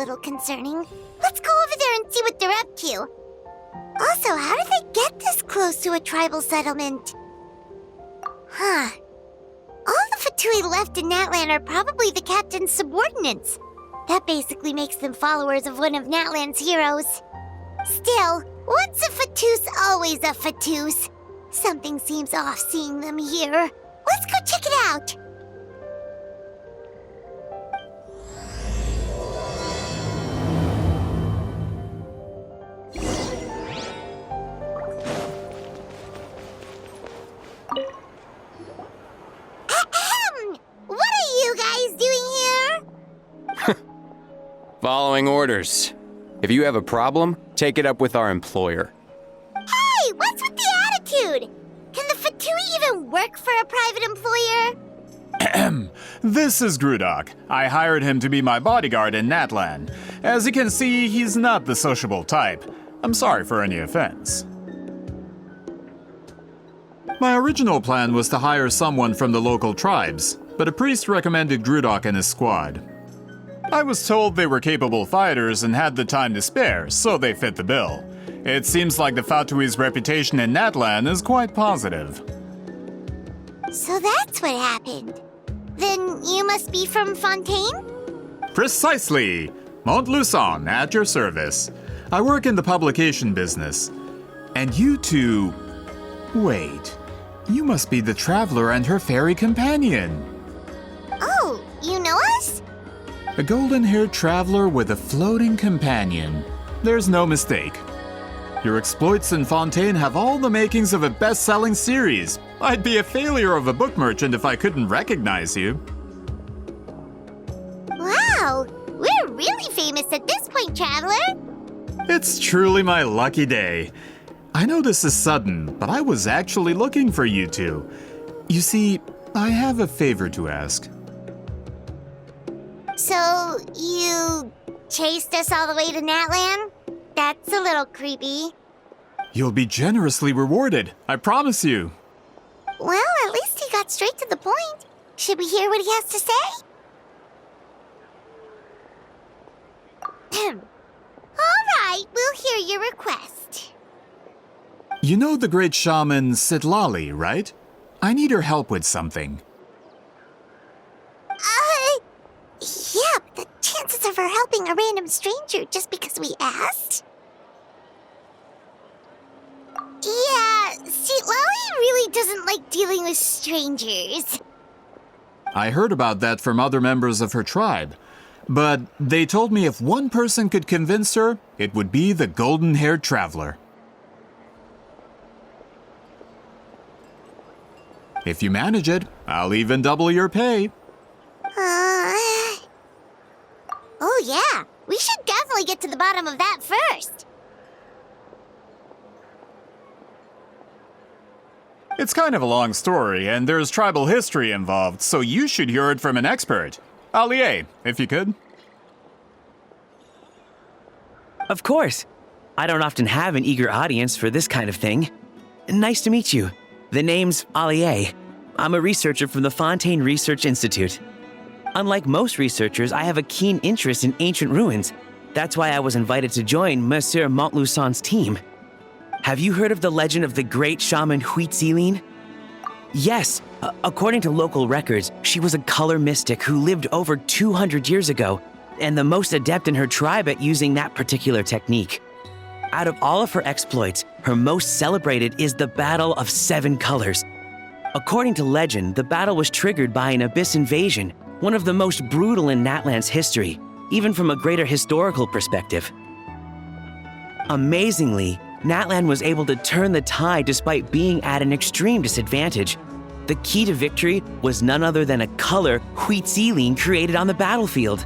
little concerning. Let's go over there and see what they're up to. Also, how did they get this close to a tribal settlement? Huh. All the Fatui left in Natlan are probably the captain's subordinates. That basically makes them followers of one of Natlan's heroes. Still, once a Fatoos, always a Fatoos. Something seems off seeing them here. Let's go check it out. Ahem! What are you guys doing here? Following orders. If you have a problem, take it up with our employer. Hey, what's with the attitude? Can the Fatui even work for a private employer? This is Grudok. I hired him to be my bodyguard in Natlan. As you can see, he's not the sociable type. I'm sorry for any offense. My original plan was to hire someone from the local tribes, but a priest recommended Grudok and his squad. I was told they were capable fighters and had the time to spare, so they fit the bill. It seems like the Fatui's reputation in Natlan is quite positive. So that's what happened. Then you must be from Fontaine? Precisely! Montluçon, at your service. I work in the publication business. And you two... Wait. You must be the traveler and her fairy companion. Oh, you know us? A golden-haired traveler with a floating companion. There's no mistake. Your exploits in Fontaine have all the makings of a best-selling series. I'd be a failure of a book merchant if I couldn't recognize you. Wow, we're really famous at this point, Traveler. It's truly my lucky day. I know this is sudden, but I was actually looking for you two. You see, I have a favor to ask. So, you chased us all the way to Natlan? That's a little creepy. You'll be generously rewarded, I promise you. Well, at least he got straight to the point. Should we hear what he has to say? All right, we'll hear your request. You know the great shaman Sitlali, right? I need her help with something. Yeah, but the chances of her helping a random stranger just because we asked? Yeah, see, Lolly really doesn't like dealing with strangers. I heard about that from other members of her tribe. But they told me if one person could convince her, it would be the golden-haired traveler. If you manage it, I'll even double your pay. Oh yeah, we should definitely get to the bottom of that first. It's kind of a long story, and there's tribal history involved, so you should hear it from an expert. Allier, if you could. Of course. I don't often have an eager audience for this kind of thing. Nice to meet you. The name's Allier. I'm a researcher from the Fontaine Research Institute. Unlike most researchers, I have a keen interest in ancient ruins. That's why I was invited to join Monsieur Montluçon's team. Have you heard of the legend of the great shaman Huitzilin? Yes, according to local records, she was a color mystic who lived over 200 years ago, and the most adept in her tribe at using that particular technique. Out of all of her exploits, her most celebrated is the Battle of Seven Colors. According to legend, the battle was triggered by an abyss invasion, one of the most brutal in Natlan's history, even from a greater historical perspective. Amazingly, Natlan was able to turn the tide despite being at an extreme disadvantage. The key to victory was none other than a color Huitzilin created on the battlefield.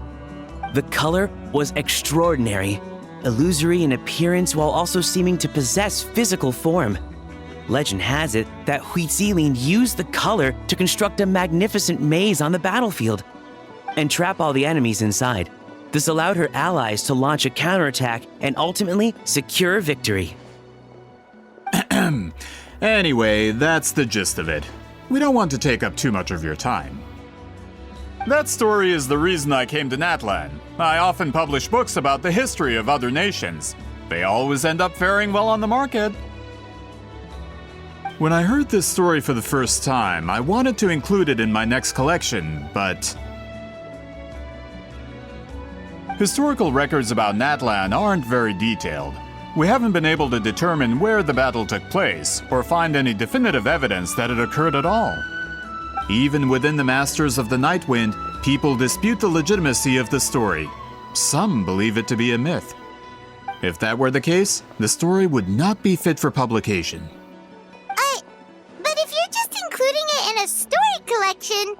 The color was extraordinary, illusory in appearance while also seeming to possess physical form. Legend has it that Huitzilin used the color to construct a magnificent maze on the battlefield and trap all the enemies inside. This allowed her allies to launch a counterattack and ultimately secure victory. Anyway, that's the gist of it. We don't want to take up too much of your time. That story is the reason I came to Natlan. I often publish books about the history of other nations. They always end up faring well on the market. When I heard this story for the first time, I wanted to include it in my next collection, but historical records about Natlan aren't very detailed. We haven't been able to determine where the battle took place, or find any definitive evidence that it occurred at all. Even within the Masters of the Nightwind, people dispute the legitimacy of the story. Some believe it to be a myth. If that were the case, the story would not be fit for publication. But if you're just including it in a story collection,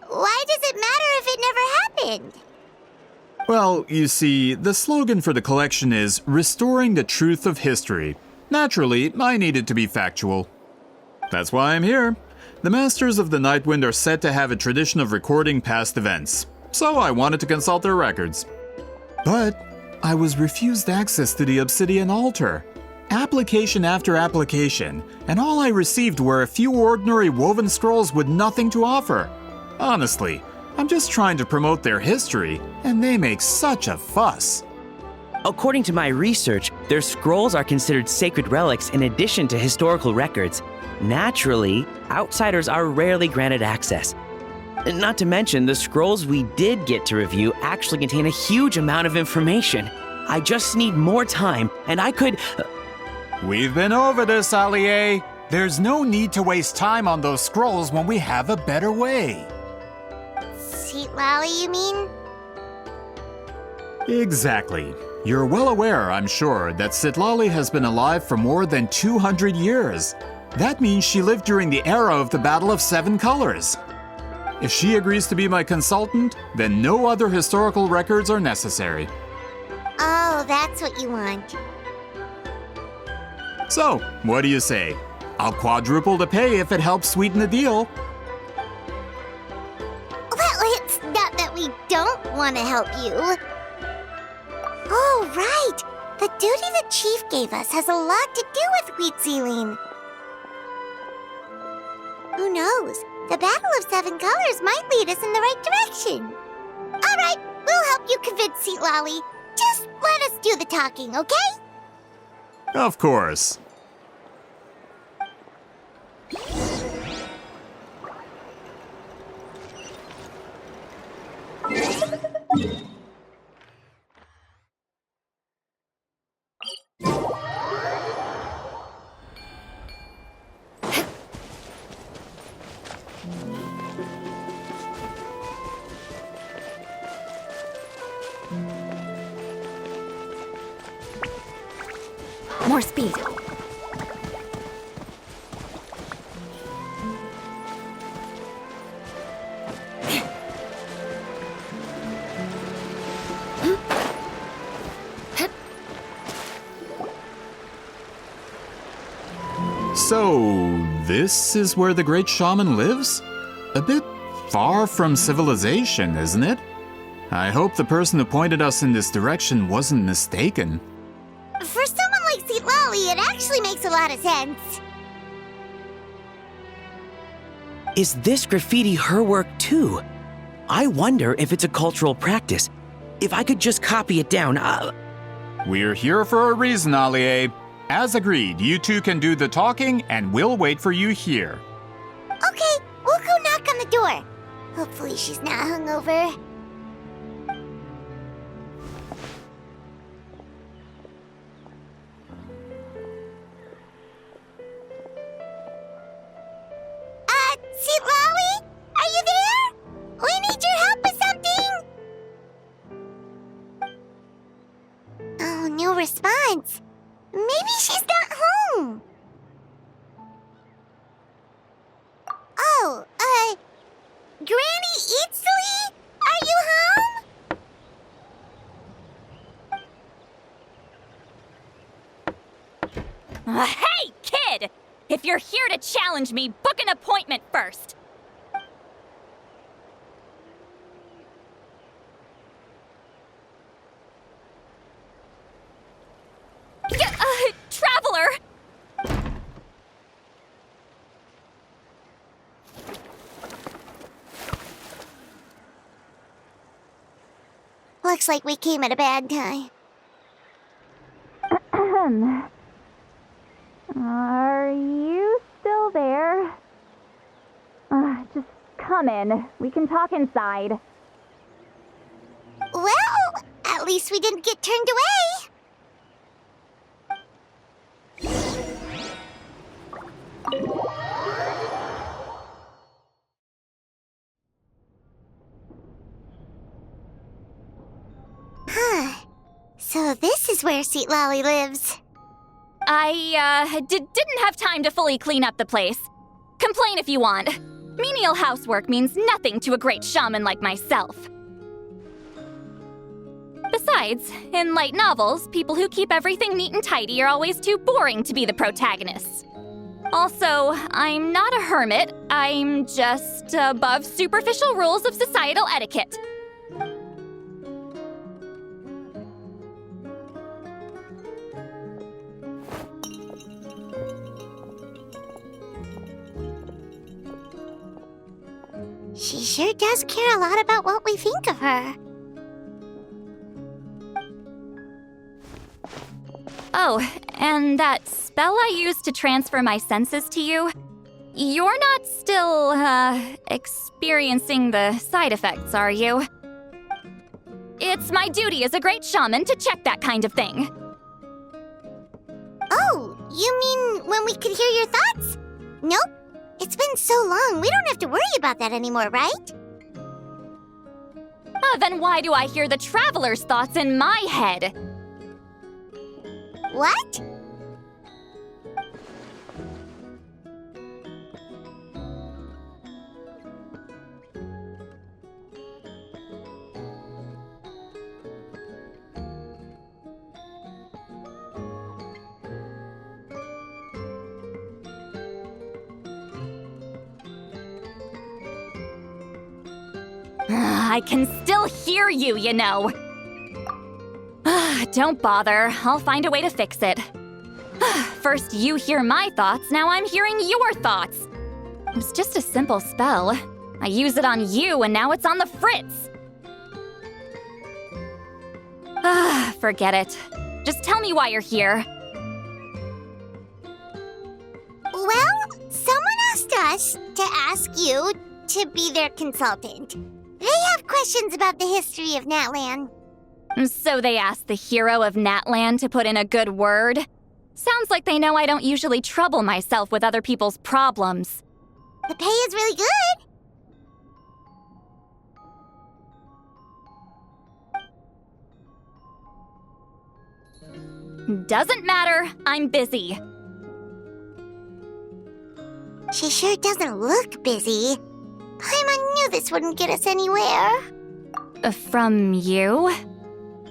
why does it matter if it never happened? Well, you see, the slogan for the collection is Restoring the Truth of History. Naturally, I needed to be factual. That's why I'm here. The Masters of the Nightwind are said to have a tradition of recording past events, so I wanted to consult their records. But I was refused access to the Obsidian Altar. Application after application, and all I received were a few ordinary woven scrolls with nothing to offer. Honestly, I'm just trying to promote their history, and they make such a fuss. According to my research, their scrolls are considered sacred relics in addition to historical records. Naturally, outsiders are rarely granted access. Not to mention, the scrolls we did get to review actually contain a huge amount of information. I just need more time, and I could... We've been over this, Allier. There's no need to waste time on those scrolls when we have a better way. Sweet Lolly, you mean? Exactly. You're well aware, I'm sure, that Sitlali has been alive for more than 200 years. That means she lived during the era of the Battle of Seven Colors. If she agrees to be my consultant, then no other historical records are necessary. Oh, that's what you want. So, what do you say? I'll quadruple the pay if it helps sweeten the deal. Well, it's not that we don't want to help you. Oh, right. The duty the chief gave us has a lot to do with Wheat Sealing. Who knows? The Battle of Seven Colors might lead us in the right direction. All right, we'll help you convince Seat Lolly. Just let us do the talking, okay? Of course. More speed. So, this is where the great shaman lives? A bit far from civilization, isn't it? I hope the person who pointed us in this direction wasn't mistaken. For someone like Seat Lolly, it actually makes a lot of sense. Is this graffiti her work too? I wonder if it's a cultural practice. If I could just copy it down, We're here for a reason, Allier. As agreed, you two can do the talking, and we'll wait for you here. Okay, we'll go knock on the door. Hopefully she's not hungover. Seat Lolly? Are you there? We need your help with something. Oh, no response. Maybe she's not home. Oh, Granny Eatsley? Are you home? Hey, kid! If you're here to challenge me, book an appointment first. Traveler! Looks like we came at a bad time. Are you still there? Just come in. We can talk inside. Well, at least we didn't get turned away. Huh. So this is where Sweet Lolly lives. I didn't have time to fully clean up the place. Complain if you want. Menial housework means nothing to a great shaman like myself. Besides, in light novels, people who keep everything neat and tidy are always too boring to be the protagonists. Also, I'm not a hermit. I'm just above superficial rules of societal etiquette. She sure does care a lot about what we think of her. Oh, and that spell I used to transfer my senses to you, you're not still, experiencing the side effects, are you? It's my duty as a great shaman to check that kind of thing. Oh, you mean when we could hear your thoughts? Nope. It's been so long, we don't have to worry about that anymore, right? Then why do I hear the traveler's thoughts in my head? What? I can still hear you, you know. Don't bother. I'll find a way to fix it. First you hear my thoughts, now I'm hearing your thoughts. It was just a simple spell. I use it on you, and now it's on the fritz. Forget it. Just tell me why you're here. Well, someone asked us to ask you to be their consultant. They have questions about the history of Natlan. So they asked the hero of Natlan to put in a good word? Sounds like they know I don't usually trouble myself with other people's problems. The pay is really good. Doesn't matter. I'm busy. She sure doesn't look busy. Paimon knew this wouldn't get us anywhere. From you?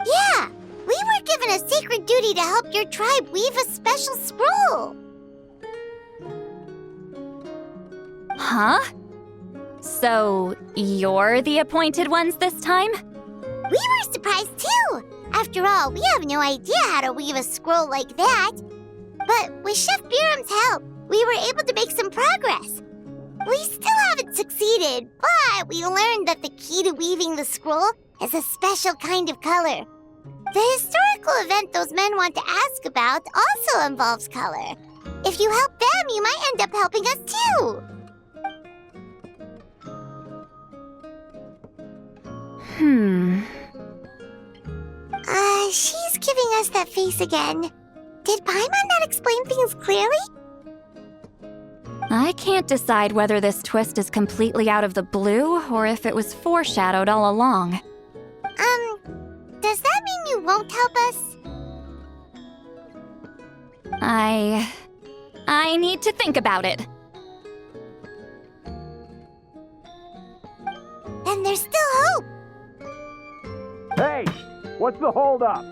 Yeah, we were given a sacred duty to help your tribe weave a special scroll. Huh? So, you're the appointed ones this time? We were surprised too. After all, we have no idea how to weave a scroll like that. But with Chef Biram's help, we were able to make some progress. We still haven't succeeded, but we learned that the key to weaving the scroll is a special kind of color. The historical event those men want to ask about also involves color. If you help them, you might end up helping us too. She's giving us that face again. Did Paimon not explain things clearly? I can't decide whether this twist is completely out of the blue or if it was foreshadowed all along. Does that mean you won't help us? I need to think about it. Then there's still hope. Hey! What's the holdup?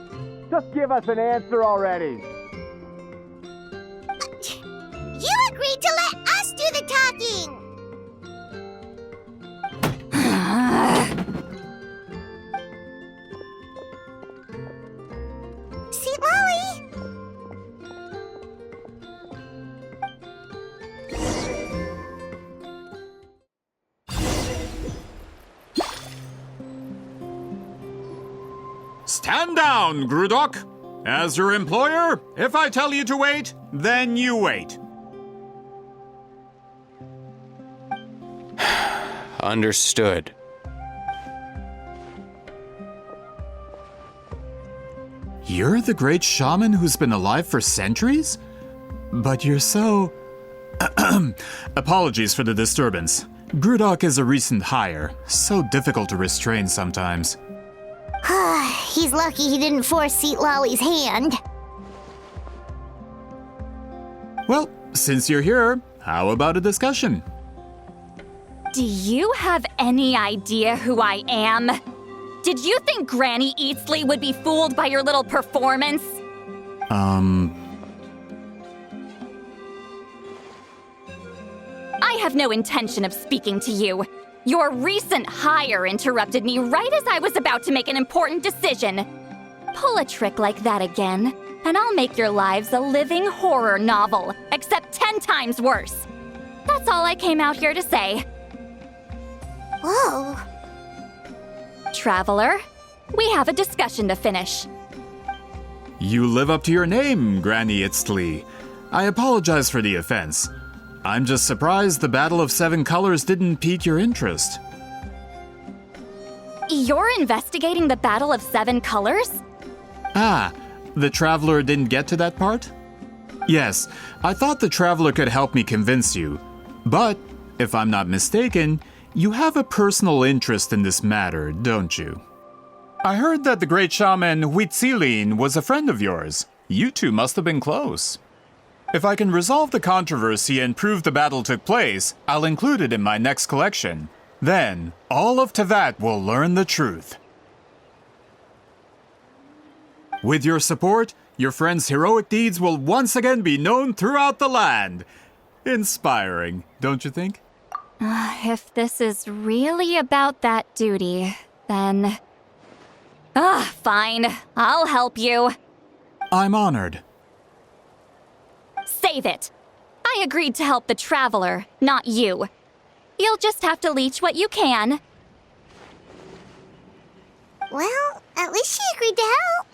Just give us an answer already. You agreed to let us do the talking! Sweet Lolly! Stand down, Grudok! As your employer, if I tell you to wait, then you wait. Understood. You're the great shaman who's been alive for centuries? But you're so... Apologies for the disturbance. Grudok is a recent hire, so difficult to restrain sometimes. He's lucky he didn't force Seat Lolly's hand. Well, since you're here, how about a discussion? Do you have any idea who I am? Did you think Granny Eatsley would be fooled by your little performance? I have no intention of speaking to you. Your recent hire interrupted me right as I was about to make an important decision. Pull a trick like that again, and I'll make your lives a living horror novel, except 10 times worse. That's all I came out here to say. Whoa. Traveler, we have a discussion to finish. You live up to your name, Granny Itztli. I apologize for the offense. I'm just surprised the Battle of Seven Colors didn't pique your interest. You're investigating the Battle of Seven Colors? Ah, the Traveler didn't get to that part? Yes, I thought the Traveler could help me convince you. But, if I'm not mistaken, you have a personal interest in this matter, don't you? I heard that the great shaman Huitzilin was a friend of yours. You two must have been close. If I can resolve the controversy and prove the battle took place, I'll include it in my next collection. Then, all of Tevat will learn the truth. With your support, your friend's heroic deeds will once again be known throughout the land. Inspiring, don't you think? If this is really about that duty, then... fine. I'll help you. I'm honored. Save it. I agreed to help the Traveler, not you. You'll just have to leech what you can. Well, at least she agreed to help.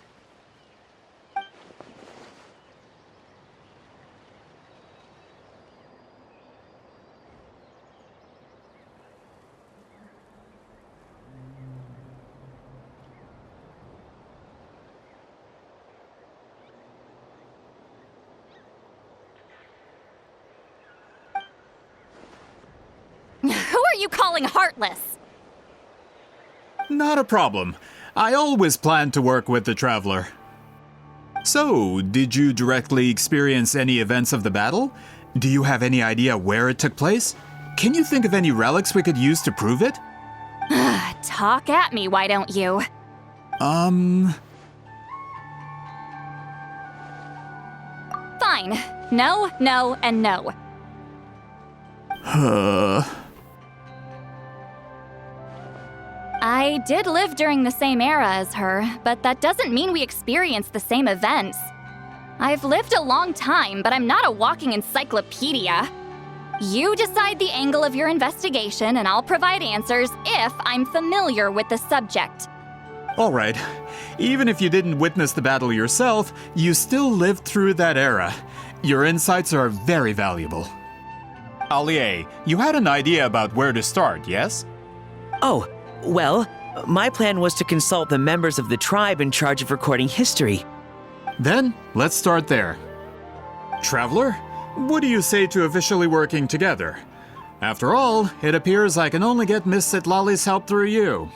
Who are you calling heartless? Not a problem. I always planned to work with the Traveler. So, did you directly experience any events of the battle? Do you have any idea where it took place? Can you think of any relics we could use to prove it? Talk at me, why don't you? Fine. No, no, and no. I did live during the same era as her, but that doesn't mean we experienced the same events. I've lived a long time, but I'm not a walking encyclopedia. You decide the angle of your investigation, and I'll provide answers if I'm familiar with the subject. All right. Even if you didn't witness the battle yourself, you still lived through that era. Your insights are very valuable. Allier, you had an idea about where to start, yes? Oh, well, my plan was to consult the members of the tribe in charge of recording history. Then, let's start there. Traveler, what do you say to officially working together? After all, it appears I can only get Miss Sitlali's help through you.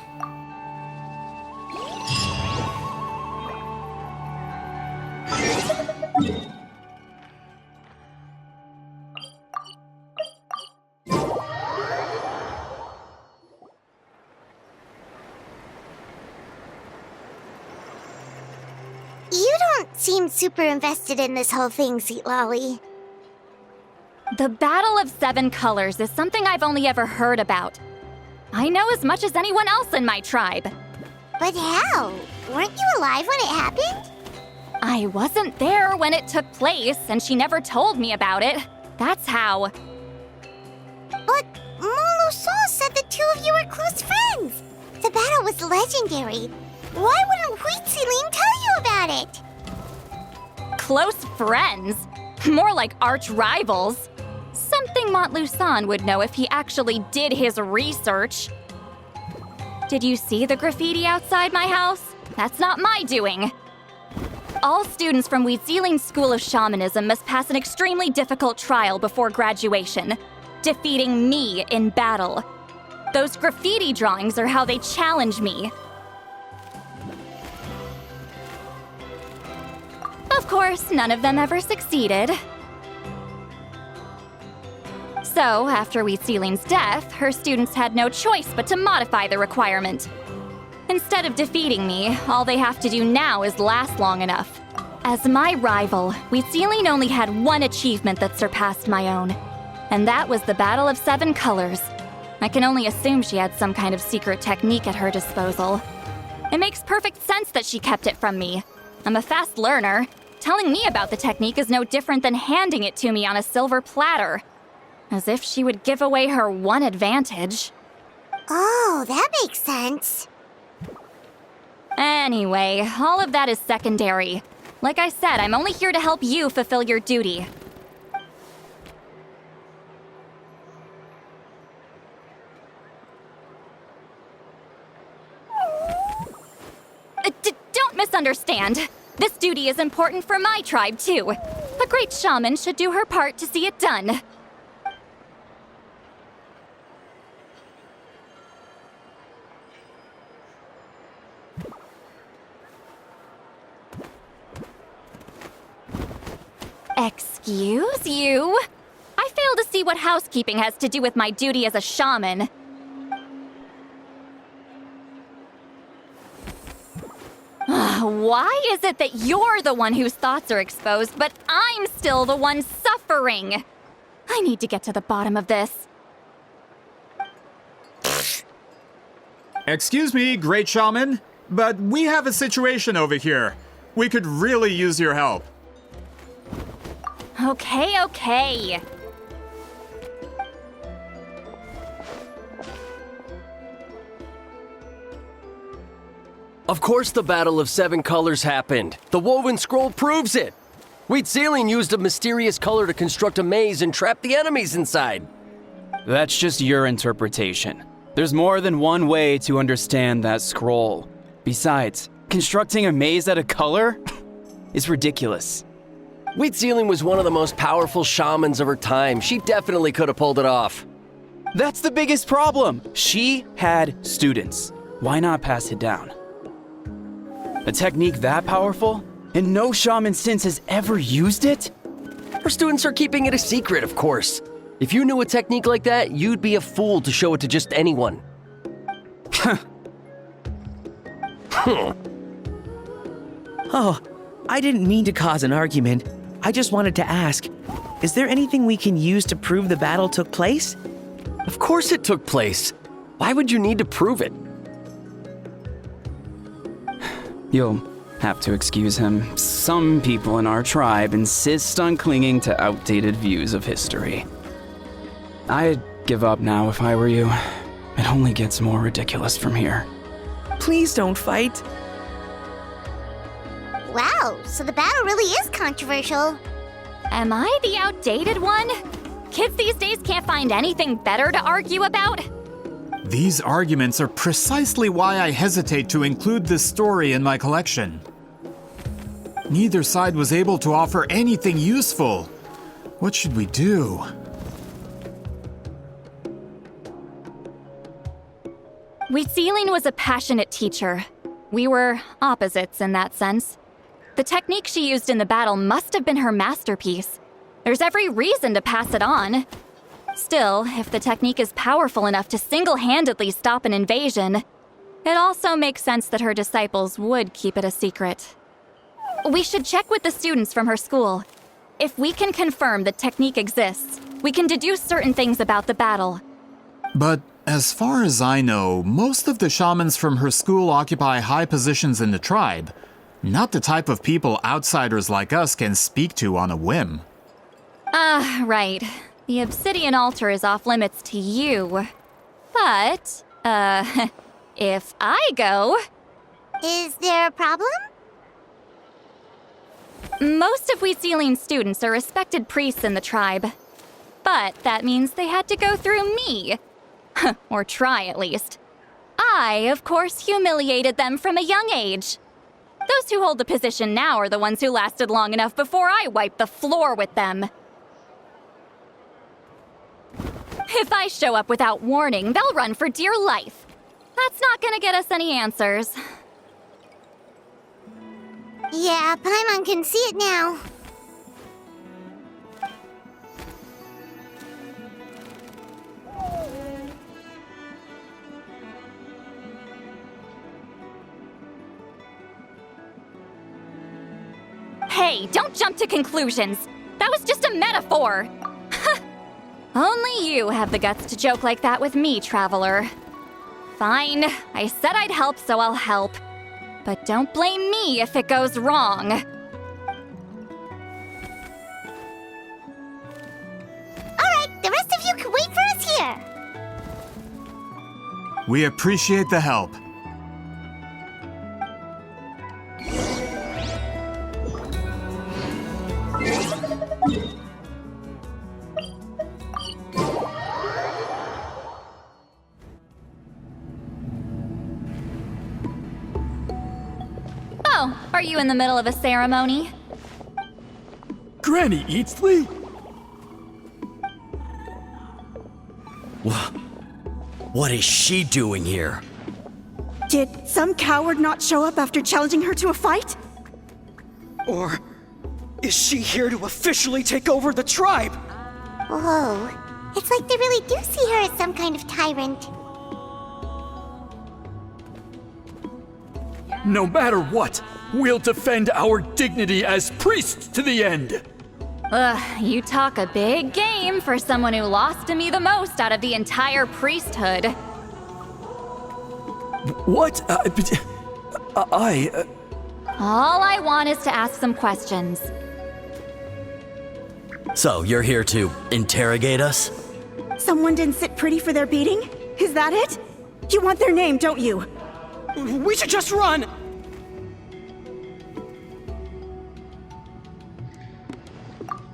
You don't seem super invested in this whole thing, Seat Lolly. The Battle of Seven Colors is something I've only ever heard about. I know as much as anyone else in my tribe. But how? Weren't you alive when it happened? I wasn't there when it took place, and she never told me about it. That's how. But Molo Saw said the two of you were close friends. The battle was legendary. Why wouldn't Huitziling tell you about it? Close friends? More like arch rivals. Something Montluçon would know if he actually did his research. Did you see the graffiti outside my house? That's not my doing. All students from Huitziling School of Shamanism must pass an extremely difficult trial before graduation, defeating me in battle. Those graffiti drawings are how they challenge me. Of course, none of them ever succeeded. So, after Huitziling's death, her students had no choice but to modify the requirement. Instead of defeating me, all they have to do now is last long enough. As my rival, Huitziling only had one achievement that surpassed my own, and that was the Battle of Seven Colors. I can only assume she had some kind of secret technique at her disposal. It makes perfect sense that she kept it from me. I'm a fast learner. Telling me about the technique is no different than handing it to me on a silver platter. As if she would give away her one advantage. Oh, that makes sense. Anyway, all of that is secondary. Like I said, I'm only here to help you fulfill your duty. Don't misunderstand. This duty is important for my tribe, too. A great shaman should do her part to see it done. Excuse you? I fail to see what housekeeping has to do with my duty as a shaman. Why is it that you're the one whose thoughts are exposed, but I'm still the one suffering? I need to get to the bottom of this. Excuse me, Great Shaman, but we have a situation over here. We could really use your help. Okay. Of course the Battle of Seven Colors happened. The woven scroll proves it. Huitziling used a mysterious color to construct a maze and trap the enemies inside. That's just your interpretation. There's more than one way to understand that scroll. Besides, constructing a maze out of color is ridiculous. Huitziling was one of the most powerful shamans of her time. She definitely could have pulled it off. That's the biggest problem. She had students. Why not pass it down? A technique that powerful? And no shaman since has ever used it? Her students are keeping it a secret, of course. If you knew a technique like that, you'd be a fool to show it to just anyone. Oh, I didn't mean to cause an argument. I just wanted to ask, is there anything we can use to prove the battle took place? Of course it took place. Why would you need to prove it? You'll have to excuse him. Some people in our tribe insist on clinging to outdated views of history. I'd give up now if I were you. It only gets more ridiculous from here. Please don't fight. Wow, so the battle really is controversial. Am I the outdated one? Kids these days can't find anything better to argue about? These arguments are precisely why I hesitate to include this story in my collection. Neither side was able to offer anything useful. What should we do? Huitziling was a passionate teacher. We were opposites in that sense. The technique she used in the battle must have been her masterpiece. There's every reason to pass it on. Still, if the technique is powerful enough to single-handedly stop an invasion, it also makes sense that her disciples would keep it a secret. We should check with the students from her school. If we can confirm the technique exists, we can deduce certain things about the battle. But as far as I know, most of the shamans from her school occupy high positions in the tribe. Not the type of people outsiders like us can speak to on a whim. Right. The obsidian altar is off limits to you. But, if I go... Is there a problem? Most of Wheatsealing students are respected priests in the tribe. But that means they had to go through me. Or try, at least. I, of course, humiliated them from a young age. Those who hold the position now are the ones who lasted long enough before I wiped the floor with them. If I show up without warning, they'll run for dear life. That's not gonna get us any answers. Yeah, Paimon can see it now. Hey, don't jump to conclusions. That was just a metaphor. Only you have the guts to joke like that with me, Traveler. Fine, I said I'd help, so I'll help. But don't blame me if it goes wrong. Alright, the rest of you can wait for us here. We appreciate the help. Oh, are you in the middle of a ceremony? Granny Eatsley? What is she doing here? Did some coward not show up after challenging her to a fight? Or is she here to officially take over the tribe? Whoa. It's like they really do see her as some kind of tyrant. No matter what, we'll defend our dignity as priests to the end. Ugh, you talk a big game for someone who lost to me the most out of the entire priesthood. What? All I want is to ask some questions. So, you're here to interrogate us? Someone didn't sit pretty for their beating? Is that it? You want their name, don't you? We should just run!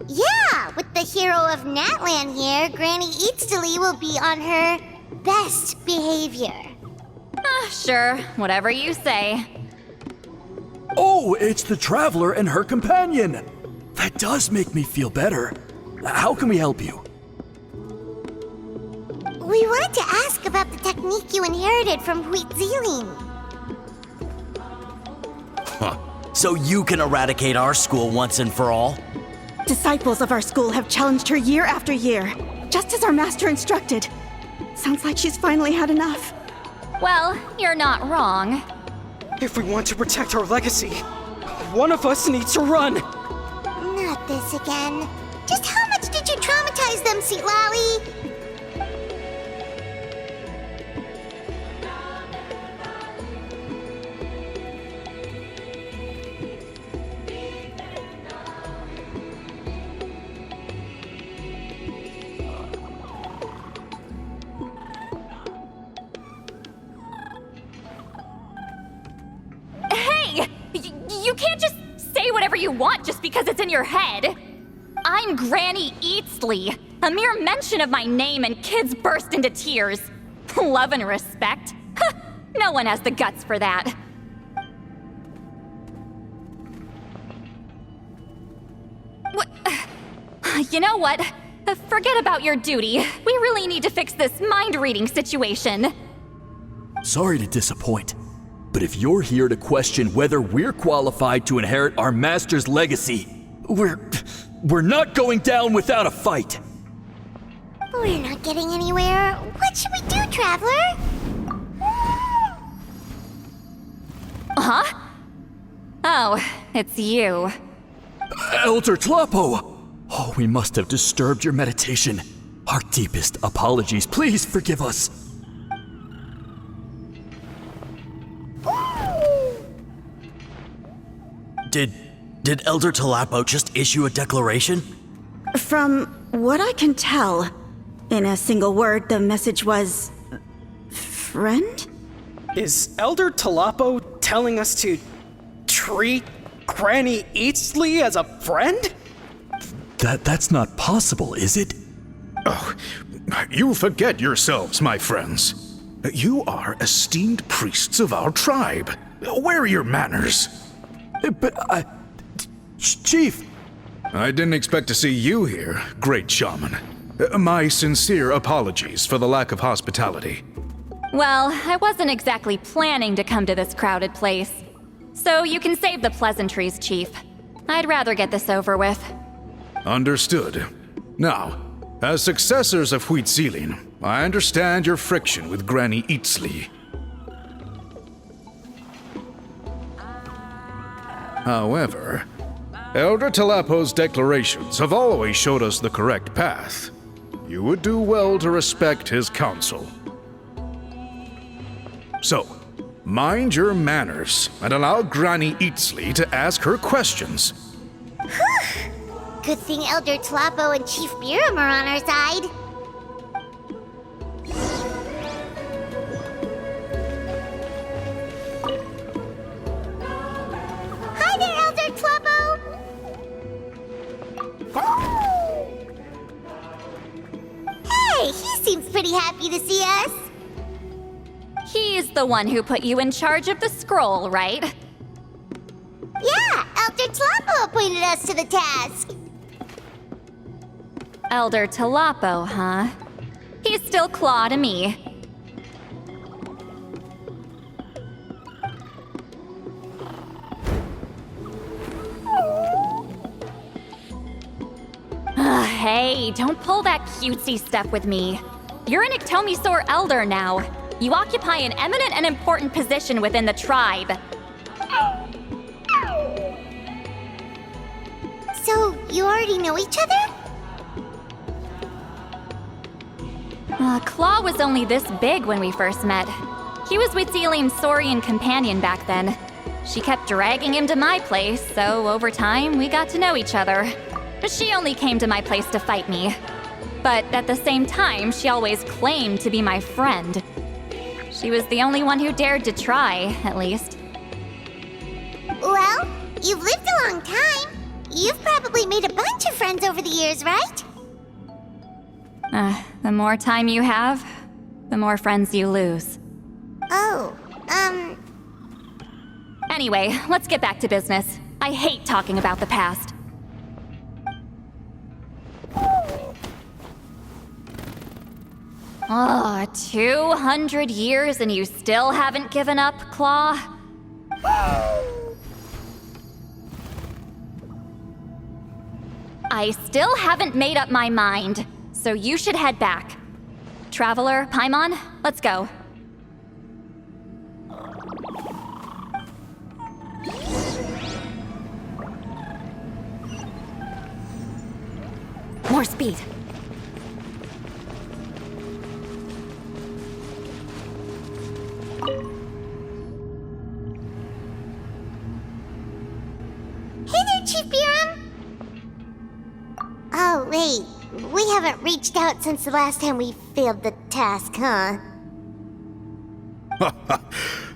Yeah, with the hero of Natlan here, Granny Eatsley will be on her best behavior. Sure, whatever you say. Oh, it's the Traveler and her companion. That does make me feel better. How can we help you? We wanted to ask about the technique you inherited from Wheatsealing. So you can eradicate our school once and for all? Disciples of our school have challenged her year after year, just as our master instructed. Sounds like she's finally had enough. Well, you're not wrong. If we want to protect our legacy, one of us needs to run! Not this again. Just how much did you traumatize them, Seatlally? You can't just say whatever you want just because it's in your head. I'm Granny Eatsley. A mere mention of my name and kids burst into tears. Love and respect? No one has the guts for that. You know what? Forget about your duty. We really need to fix this mind-reading situation. Sorry to disappoint, but if you're here to question whether we're qualified to inherit our master's legacy, we're not going down without a fight. We're not getting anywhere. What should we do, Traveler? Huh? Oh, it's you. Elder Tlapo! Oh, we must have disturbed your meditation. Our deepest apologies. Please forgive us. Did Elder Tlapo just issue a declaration? From what I can tell, in a single word, the message was... friend? Is Elder Tlapo telling us to treat Granny Eatsley as a friend? That's not possible, is it? Oh, you forget yourselves, my friends. You are esteemed priests of our tribe. Where are your manners? But Chief! I didn't expect to see you here, great shaman. My sincere apologies for the lack of hospitality. Well, I wasn't exactly planning to come to this crowded place. So you can save the pleasantries, Chief. I'd rather get this over with. Understood. Now, as successors of Huitzilin, I understand your friction with Granny Eatsley. However, Elder Talapo's declarations have always showed us the correct path. You would do well to respect his counsel. So, mind your manners and allow Granny Eatsley to ask her questions. Good thing Elder Tlapo and Chief Biram are on our side. Hi there, Elder Tlapo! Hey, he seems pretty happy to see us. He's the one who put you in charge of the scroll, right? Yeah, Elder Tlapo appointed us to the task. Elder Talapo, huh? He's still Claw to me. Hey, don't pull that cutesy stuff with me. You're an Iktomi-Sor Elder now. You occupy an eminent and important position within the tribe. So, you already know each other? Claw was only this big when we first met. He was Huitzilin's Saurian companion back then. She kept dragging him to my place, so over time, we got to know each other. She only came to my place to fight me. But at the same time, she always claimed to be my friend. She was the only one who dared to try, at least. Well, you've lived a long time. You've probably made a bunch of friends over the years, right? The more time you have, the more friends you lose. Oh, Anyway, let's get back to business. I hate talking about the past. Oh, 200 years and you still haven't given up, Claw? I still haven't made up my mind, so you should head back. Traveler, Paimon, let's go. More speed. Hey there, Chief Biram! Oh, wait. We haven't reached out since the last time we failed the task, huh?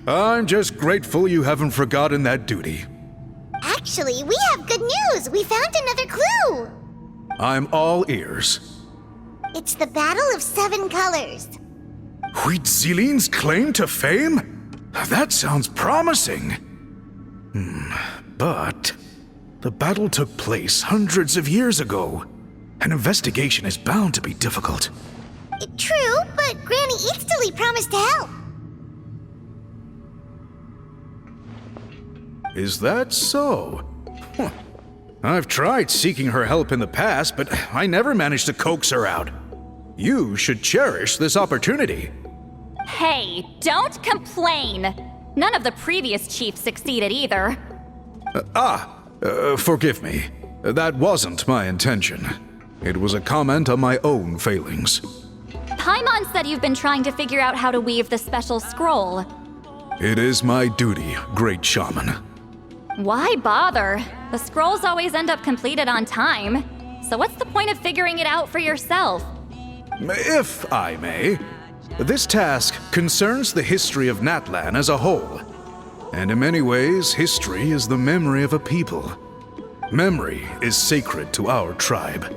I'm just grateful you haven't forgotten that duty. Actually, we have good news! We found another clue! I'm all ears. It's the Battle of Seven Colors. Huitzilin's claim to fame? That sounds promising. But the battle took place hundreds of years ago. An investigation is bound to be difficult. True, but Granny Eatsley promised to help. Is that so? Huh. I've tried seeking her help in the past, but I never managed to coax her out. You should cherish this opportunity. Hey, don't complain! None of the previous chiefs succeeded either. Forgive me. That wasn't my intention. It was a comment on my own failings. Paimon said you've been trying to figure out how to weave the special scroll. It is my duty, great shaman. Why bother? The scrolls always end up completed on time. So what's the point of figuring it out for yourself? If I may, this task concerns the history of Natlan as a whole. And in many ways, history is the memory of a people. Memory is sacred to our tribe.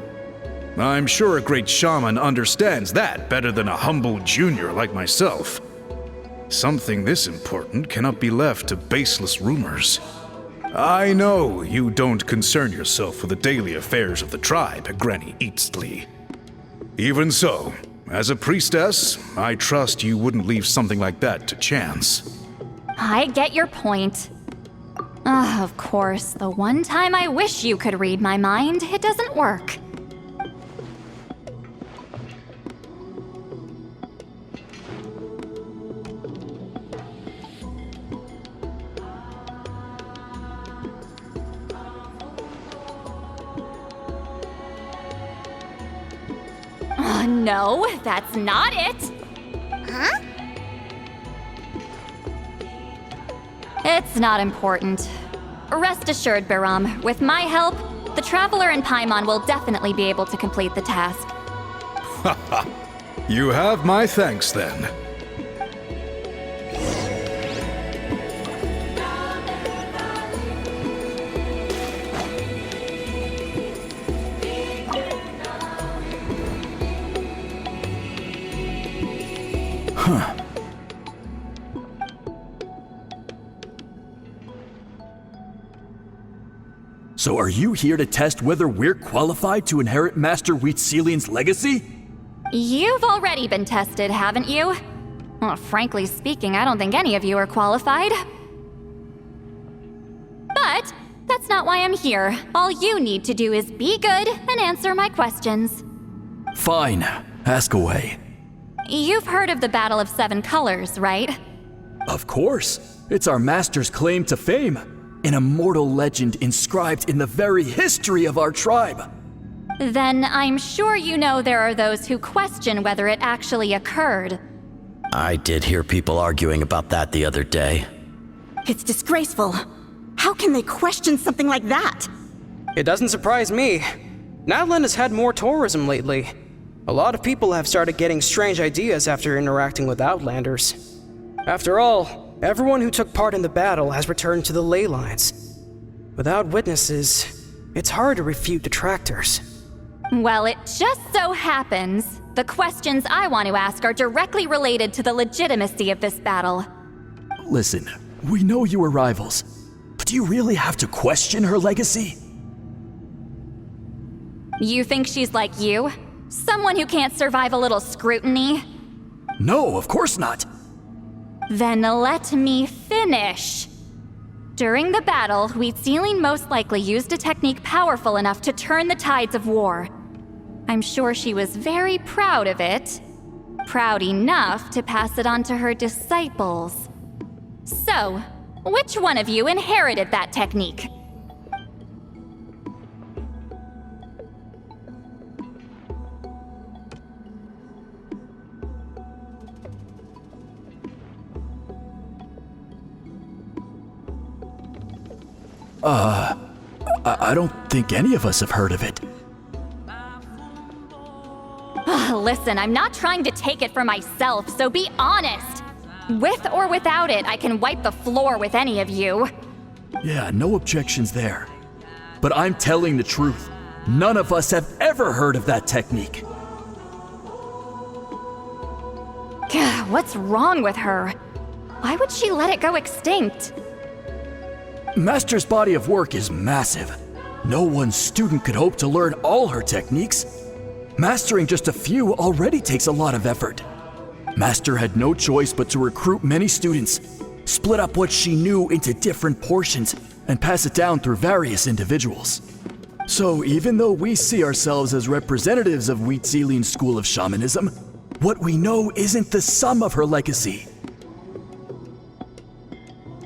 I'm sure a great shaman understands that better than a humble junior like myself. Something this important cannot be left to baseless rumors. I know you don't concern yourself with the daily affairs of the tribe, Granny Eatsley. Even so, as a priestess, I trust you wouldn't leave something like that to chance. I get your point. Of course, the one time I wish you could read my mind, it doesn't work. No, that's not it! Huh? It's not important. Rest assured, Biram, with my help, the Traveler and Paimon will definitely be able to complete the task. Haha. You have my thanks then. Huh. So are you here to test whether we're qualified to inherit Master Wheatselian's legacy? You've already been tested, haven't you? Well, frankly speaking, I don't think any of you are qualified. But that's not why I'm here. All you need to do is be good and answer my questions. Fine. Ask away. You've heard of the Battle of Seven Colors, right? Of course. It's our master's claim to fame. An immortal legend inscribed in the very history of our tribe. Then I'm sure you know there are those who question whether it actually occurred. I did hear people arguing about that the other day. It's disgraceful. How can they question something like that? It doesn't surprise me. Natlan has had more tourism lately. A lot of people have started getting strange ideas after interacting with Outlanders. After all, everyone who took part in the battle has returned to the ley lines. Without witnesses, it's hard to refute detractors. Well, it just so happens the questions I want to ask are directly related to the legitimacy of this battle. Listen, we know you were rivals, but do you really have to question her legacy? You think she's like you? Someone who can't survive a little scrutiny? No, of course not. Then let me finish. During the battle, Wheatselian most likely used a technique powerful enough to turn the tides of war. I'm sure she was very proud of it. Proud enough to pass it on to her disciples. So, which one of you inherited that technique? I don't think any of us have heard of it. Listen, I'm not trying to take it for myself, so be honest. With or without it, I can wipe the floor with any of you. Yeah, no objections there. But I'm telling the truth. None of us have ever heard of that technique. What's wrong with her? Why would she let it go extinct? Master's body of work is massive. No one student could hope to learn all her techniques. Mastering just a few already takes a lot of effort. Master had no choice but to recruit many students, split up what she knew into different portions, and pass it down through various individuals. So even though we see ourselves as representatives of Wheatselian's school of shamanism, what we know isn't the sum of her legacy.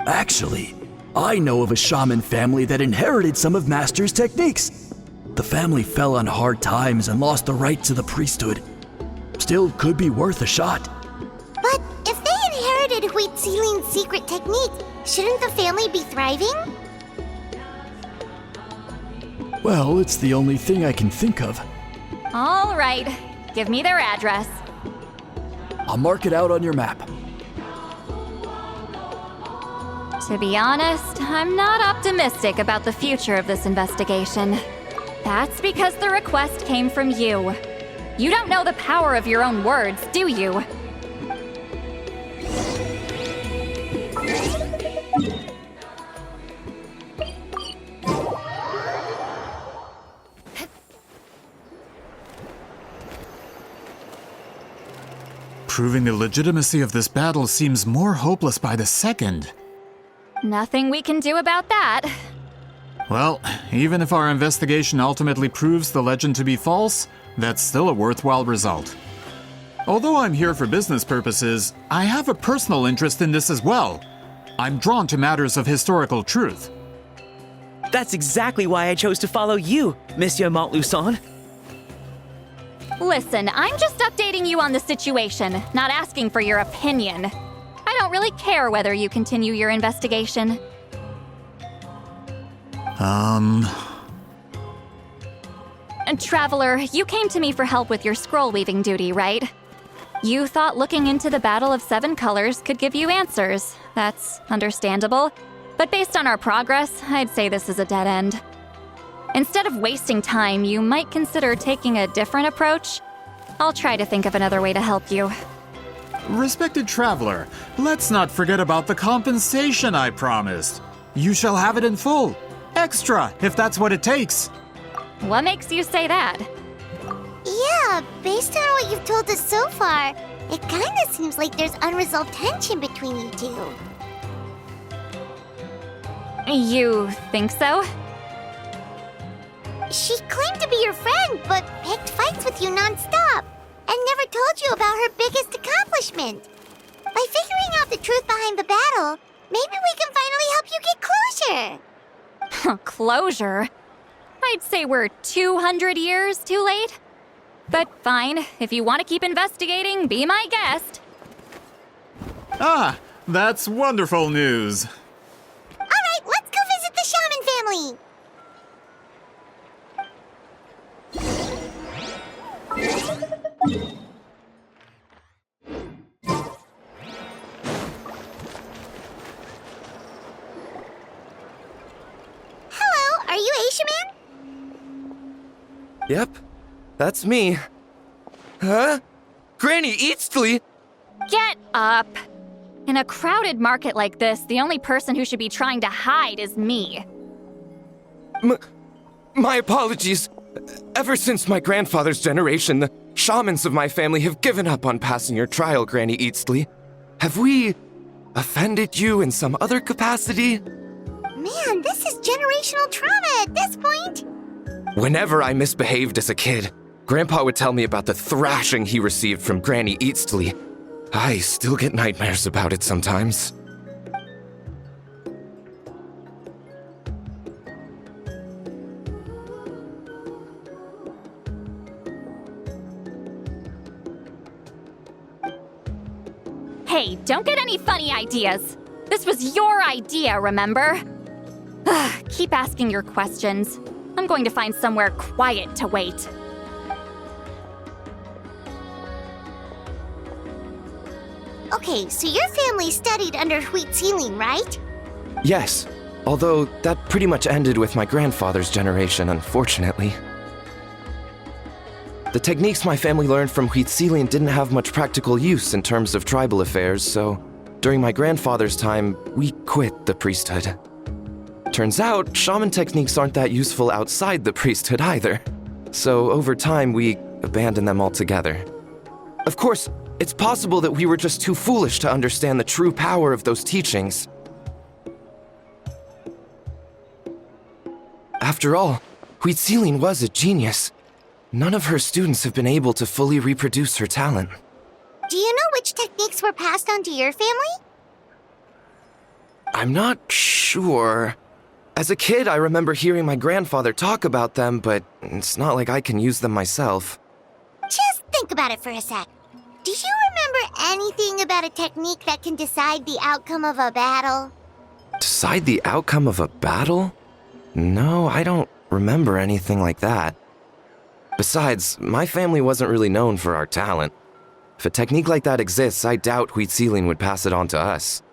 Actually, I know of a shaman family that inherited some of Master's techniques. The family fell on hard times and lost the right to the priesthood. Still could be worth a shot. But if they inherited Wheatselian's secret technique, shouldn't the family be thriving? Well, it's the only thing I can think of. All right, give me their address. I'll mark it out on your map. To be honest, I'm not optimistic about the future of this investigation. That's because the request came from you. You don't know the power of your own words, do you? Proving the legitimacy of this battle seems more hopeless by the second. Nothing we can do about that. Well, even if our investigation ultimately proves the legend to be false, that's still a worthwhile result. Although I'm here for business purposes, I have a personal interest in this as well. I'm drawn to matters of historical truth. That's exactly why I chose to follow you, Monsieur Montluçon. Listen, I'm just updating you on the situation, not asking for your opinion. I don't really care whether you continue your investigation. And Traveler, you came to me for help with your scroll weaving duty, right? You thought looking into the Battle of Seven Colors could give you answers. That's understandable. But based on our progress, I'd say this is a dead end. Instead of wasting time, you might consider taking a different approach. I'll try to think of another way to help you. Respected traveler, let's not forget about the compensation I promised. You shall have it in full. Extra, if that's what it takes. What makes you say that? Yeah, based on what you've told us so far, it kinda seems like there's unresolved tension between you two. You think so? She claimed to be your friend, but picked fights with you non-stop, and never told you about her biggest accomplishment. By figuring out the truth behind the battle, maybe we can finally help you get closure. Closure? I'd say we're 200 years too late. But fine, if you want to keep investigating, be my guest. Ah, that's wonderful news. Alright, let's go visit the shaman family. Hello, are you Aisha Man? Yep, that's me. Huh? Granny Eastly? Get up! In a crowded market like this, the only person who should be trying to hide is me. My apologies. Ever since my grandfather's generation, the shamans of my family have given up on passing your trial, Granny Eastly. Have we offended you in some other capacity? Man, this is generational trauma at this point. Whenever I misbehaved as a kid, Grandpa would tell me about the thrashing he received from Granny Eastly. I still get nightmares about it sometimes. Hey, don't get any funny ideas. This was your idea, remember? Keep asking your questions. I'm going to find somewhere quiet to wait. Okay, so your family studied under Huitzilin, right? Yes, although that pretty much ended with my grandfather's generation, unfortunately. The techniques my family learned from Huitzilin didn't have much practical use in terms of tribal affairs, so during my grandfather's time, we quit the priesthood. Turns out, shaman techniques aren't that useful outside the priesthood either. So over time, we abandoned them altogether. Of course, it's possible that we were just too foolish to understand the true power of those teachings. After all, Huitzilin was a genius. None of her students have been able to fully reproduce her talent. Do you know which techniques were passed on to your family? I'm not sure. As a kid, I remember hearing my grandfather talk about them, but it's not like I can use them myself. Just think about it for a sec. Do you remember anything about a technique that can decide the outcome of a battle? Decide the outcome of a battle? No, I don't remember anything like that. Besides, my family wasn't really known for our talent. If a technique like that exists, I doubt Huitzilin would pass it on to us.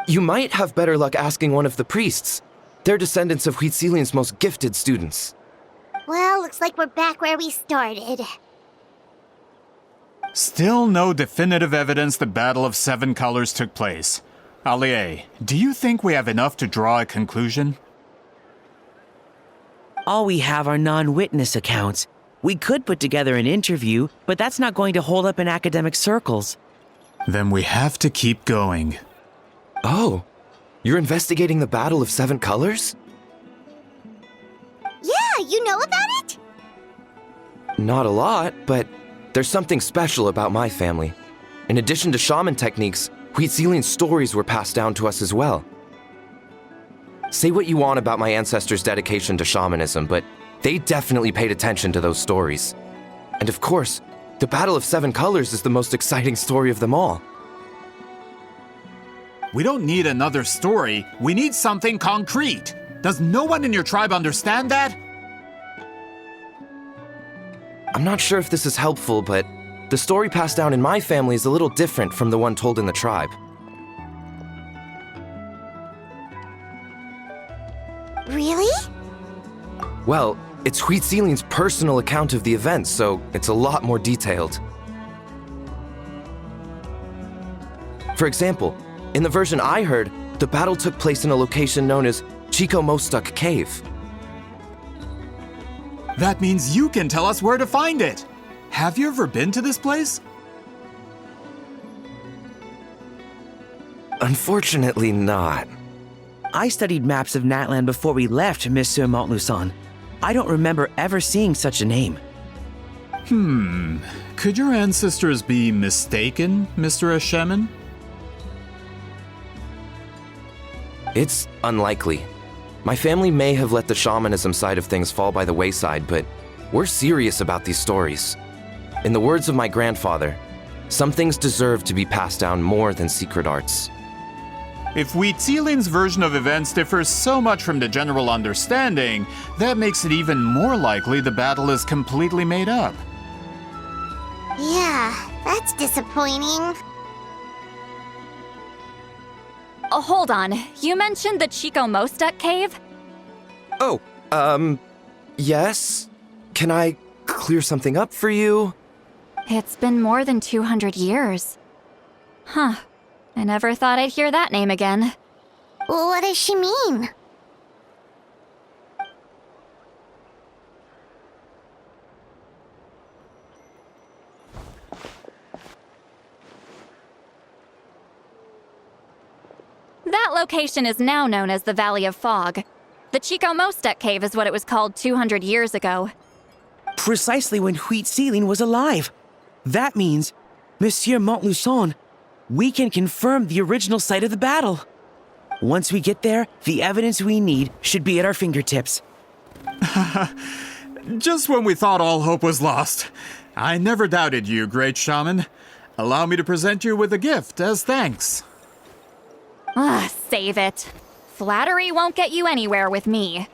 You might have better luck asking one of the priests. They're descendants of Huitzilian's most gifted students. Well, looks like we're back where we started. Still no definitive evidence the Battle of Seven Colors took place. Allie, do you think we have enough to draw a conclusion? All we have are non-witness accounts. We could put together an interview, but that's not going to hold up in academic circles. Then we have to keep going. Oh, you're investigating the Battle of Seven Colors? Yeah, you know about it? Not a lot, but there's something special about my family. In addition to shaman techniques, Huitzilian stories were passed down to us as well. Say what you want about my ancestors' dedication to shamanism, but they definitely paid attention to those stories. And of course, the Battle of Seven Colors is the most exciting story of them all. We don't need another story. We need something concrete. Does no one in your tribe understand that? I'm not sure if this is helpful, but the story passed down in my family is a little different from the one told in the tribe. Really? Well, it's Huitzilian's personal account of the event, so it's a lot more detailed. For example, in the version I heard, the battle took place in a location known as Chico Mostuk Cave. That means you can tell us where to find it. Have you ever been to this place? Unfortunately not. I studied maps of Natland before we left, Monsieur Montluçon. I don't remember ever seeing such a name. Could your ancestors be mistaken, Mr. Eshemin? It's unlikely. My family may have let the shamanism side of things fall by the wayside, but we're serious about these stories. In the words of my grandfather, some things deserve to be passed down more than secret arts. If Huitzilian's version of events differs so much from the general understanding, that makes it even more likely the battle is completely made up. Yeah, that's disappointing. Oh, hold on. You mentioned the Chico Mostuk cave? Oh, yes? Can I clear something up for you? It's been more than 200 years. Huh. I never thought I'd hear that name again. What does she mean? That location is now known as the Valley of Fog. The Chico Mostuk cave is what it was called 200 years ago. Precisely when Huitzilin was alive. That means, Monsieur Montluçon, we can confirm the original site of the battle. Once we get there, the evidence we need should be at our fingertips. Just when we thought all hope was lost. I never doubted you, great shaman. Allow me to present you with a gift as thanks. Save it. Flattery won't get you anywhere with me.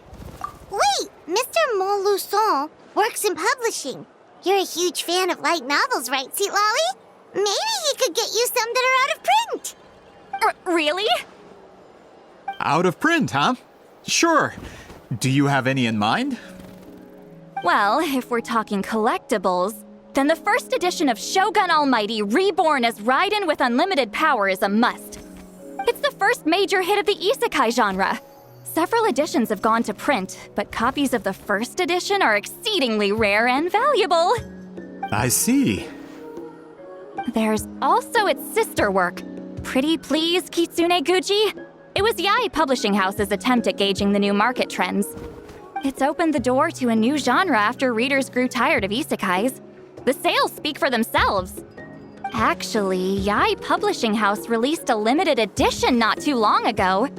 Wait, Mr. Montluçon works in publishing. You're a huge fan of light novels, right, Sweet Lolly? Maybe he could get you some that are out of print. Really? Out of print, huh? Sure. Do you have any in mind? Well, if we're talking collectibles, then the first edition of Shogun Almighty Reborn as Raiden with Unlimited Power is a must. It's the first major hit of the isekai genre. Several editions have gone to print, but copies of the first edition are exceedingly rare and valuable. I see. There's also its sister work, Pretty Please Kitsune Guji. It was Yae Publishing House's attempt at gauging the new market trends. It's opened the door to a new genre after readers grew tired of isekais. The sales speak for themselves. Actually, Yae Publishing House released a limited edition not too long ago,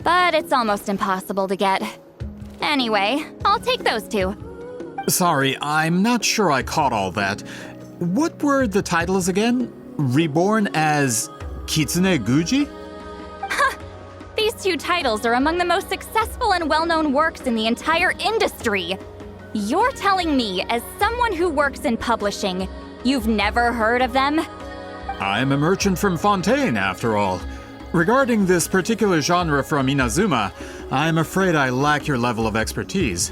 but it's almost impossible to get. Anyway, I'll take those two. Sorry, I'm not sure I caught all that. What were the titles again? Reborn as Kitsune Guji? These two titles are among the most successful and well-known works in the entire industry. You're telling me, as someone who works in publishing, you've never heard of them? I'm a merchant from Fontaine, after all. Regarding this particular genre from Inazuma, I'm afraid I lack your level of expertise.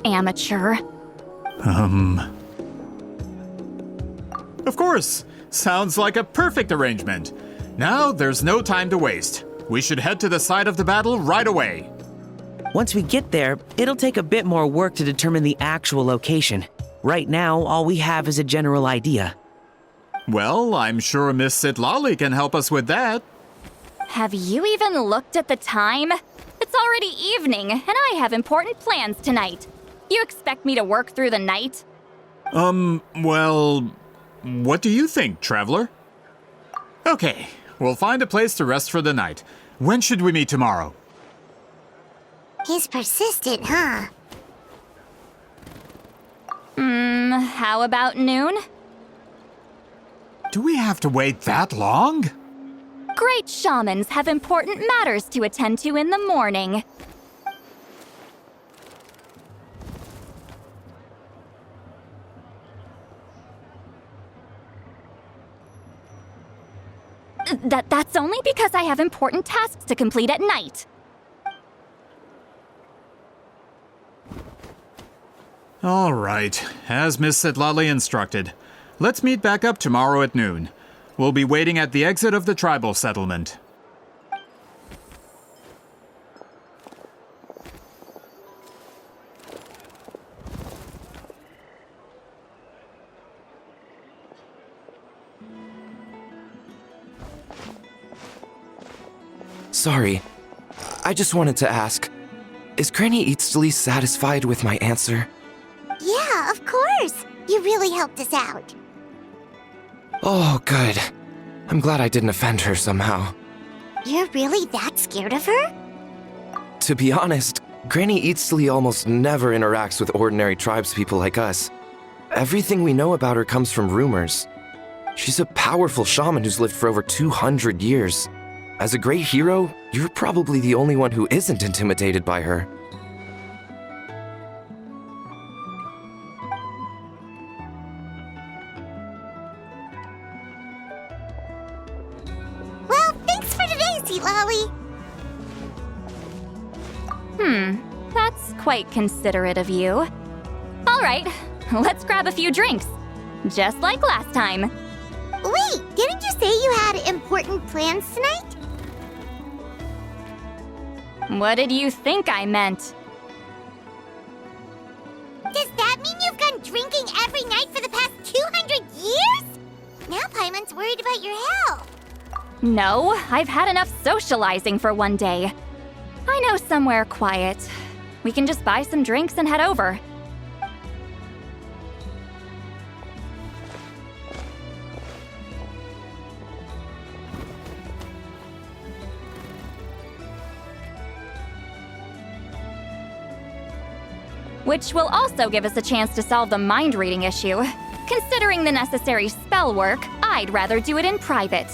Amateur. Of course! Sounds like a perfect arrangement. Now, there's no time to waste. We should head to the site of the battle right away. Once we get there, it'll take a bit more work to determine the actual location. Right now, all we have is a general idea. Well, I'm sure Miss Sitlali can help us with that. Have you even looked at the time? It's already evening, and I have important plans tonight. You expect me to work through the night? Well, what do you think, traveler? Okay, we'll find a place to rest for the night. When should we meet tomorrow? He's persistent, huh? How about noon? Do we have to wait that long? Great shamans have important matters to attend to in the morning. That's only because I have important tasks to complete at night. All right, as Miss Sitlali instructed. Let's meet back up tomorrow at noon. We'll be waiting at the exit of the tribal settlement. Sorry. I just wanted to ask, is Granny Eatsley satisfied with my answer? Yeah, of course. You really helped us out. Oh, good. I'm glad I didn't offend her somehow. You're really that scared of her? To be honest, Granny Eatsley almost never interacts with ordinary tribespeople like us. Everything we know about her comes from rumors. She's a powerful shaman who's lived for over 200 years. As a great hero, you're probably the only one who isn't intimidated by her. Well, thanks for today, Sitlali. That's quite considerate of you. All right, let's grab a few drinks. Just like last time. Wait, didn't you say you had important plans tonight? What did you think I meant? Does that mean you've gone drinking every night for the past 200 years? Now Paimon's worried about your health. No, I've had enough socializing for one day. I know somewhere quiet. We can just buy some drinks and head over. Which will also give us a chance to solve the mind reading issue. Considering the necessary spell work, I'd rather do it in private.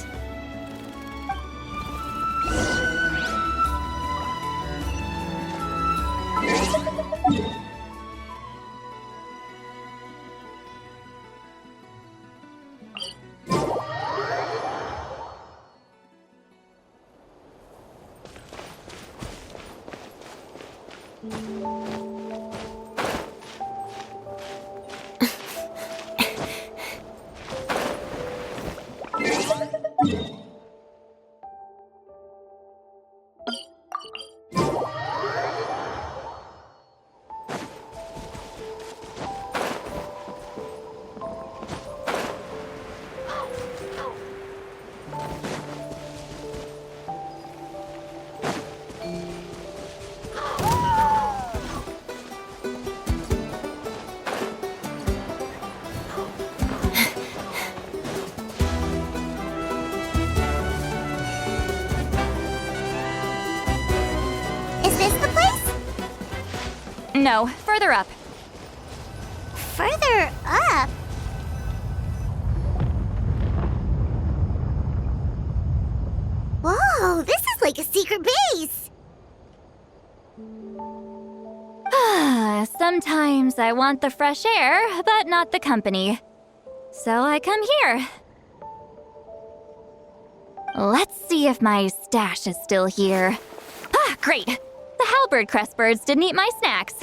Is this the place? No, further up. Further up? Whoa, this is like a secret base. Sometimes I want the fresh air, but not the company. So I come here. Let's see if my stash is still here. Ah, great! The halberd crest birds didn't eat my snacks.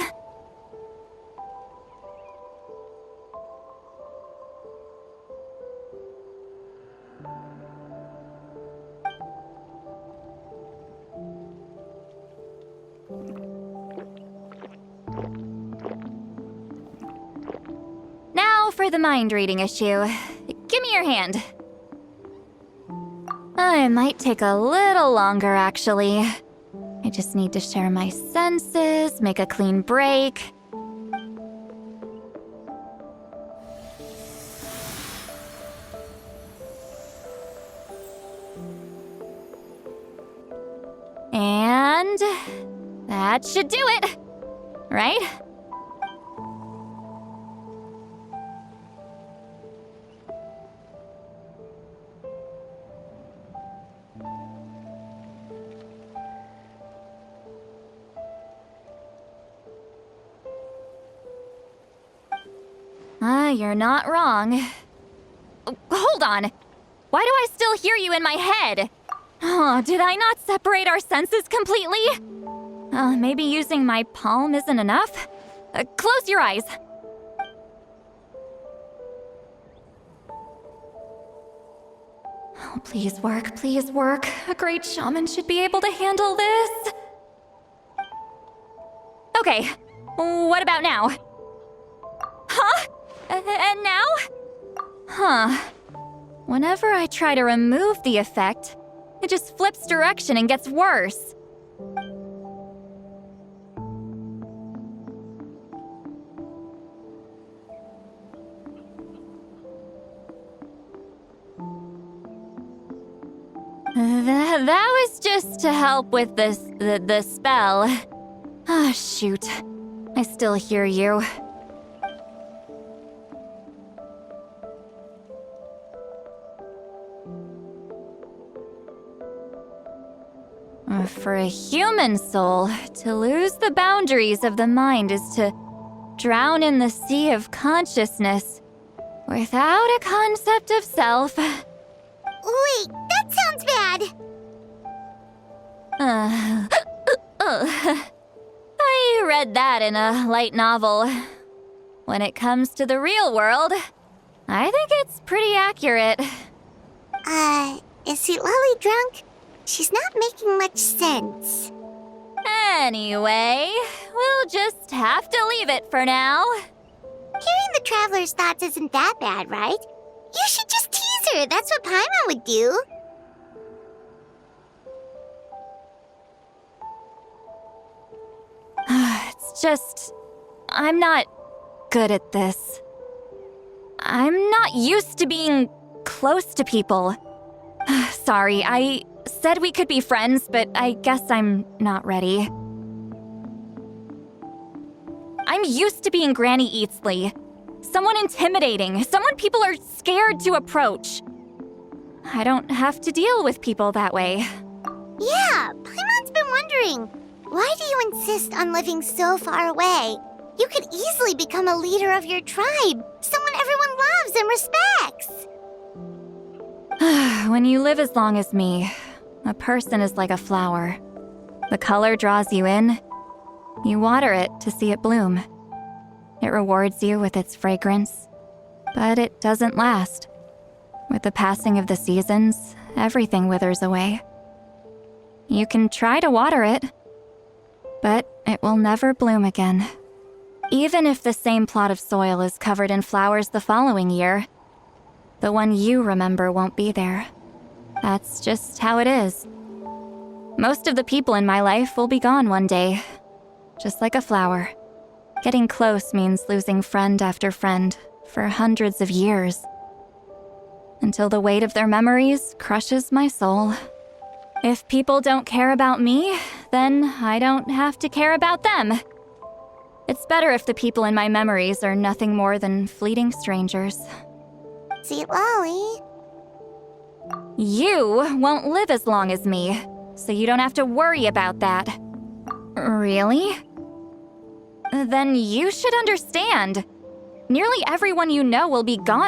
Now for the mind reading issue. Give me your hand. It might take a little longer, actually. I just need to share my senses, make a clean break. And that should do it, right? You're not wrong. Hold on. Why do I still hear you in my head? Oh, did I not separate our senses completely? Maybe using my palm isn't enough? Close your eyes. Oh, please work, please work. A great shaman should be able to handle this. Okay, what about now? Huh? And now? Huh. Whenever I try to remove the effect, it just flips direction and gets worse. That was just to help with the spell. Ah, shoot. I still hear you. For a human soul, to lose the boundaries of the mind is to drown in the sea of consciousness without a concept of self. Wait, that sounds bad. I read that in a light novel. When it comes to the real world, I think it's pretty accurate. Is Sweet Lolly drunk? She's not making much sense. Anyway, we'll just have to leave it for now. Hearing the Traveler's thoughts isn't that bad, right? You should just tease her. That's what Paimon would do. It's just... I'm not good at this. I'm not used to being close to people. Sorry, I said we could be friends, but I guess I'm not ready. I'm used to being Granny Eatsley. Someone intimidating, someone people are scared to approach. I don't have to deal with people that way. Yeah, Paimon's been wondering, why do you insist on living so far away? You could easily become a leader of your tribe, someone everyone loves and respects. When you live as long as me, a person is like a flower. The color draws you in. You water it to see it bloom. It rewards you with its fragrance, but it doesn't last. With the passing of the seasons, everything withers away. You can try to water it, but it will never bloom again. Even if the same plot of soil is covered in flowers the following year, the one you remember won't be there. That's just how it is. Most of the people in my life will be gone one day, just like a flower. Getting close means losing friend after friend for hundreds of years, until the weight of their memories crushes my soul. If people don't care about me, then I don't have to care about them. It's better if the people in my memories are nothing more than fleeting strangers. Sweet Lolly. You won't live as long as me, so you don't have to worry about that. Really? Then you should understand. Nearly everyone you know will be gone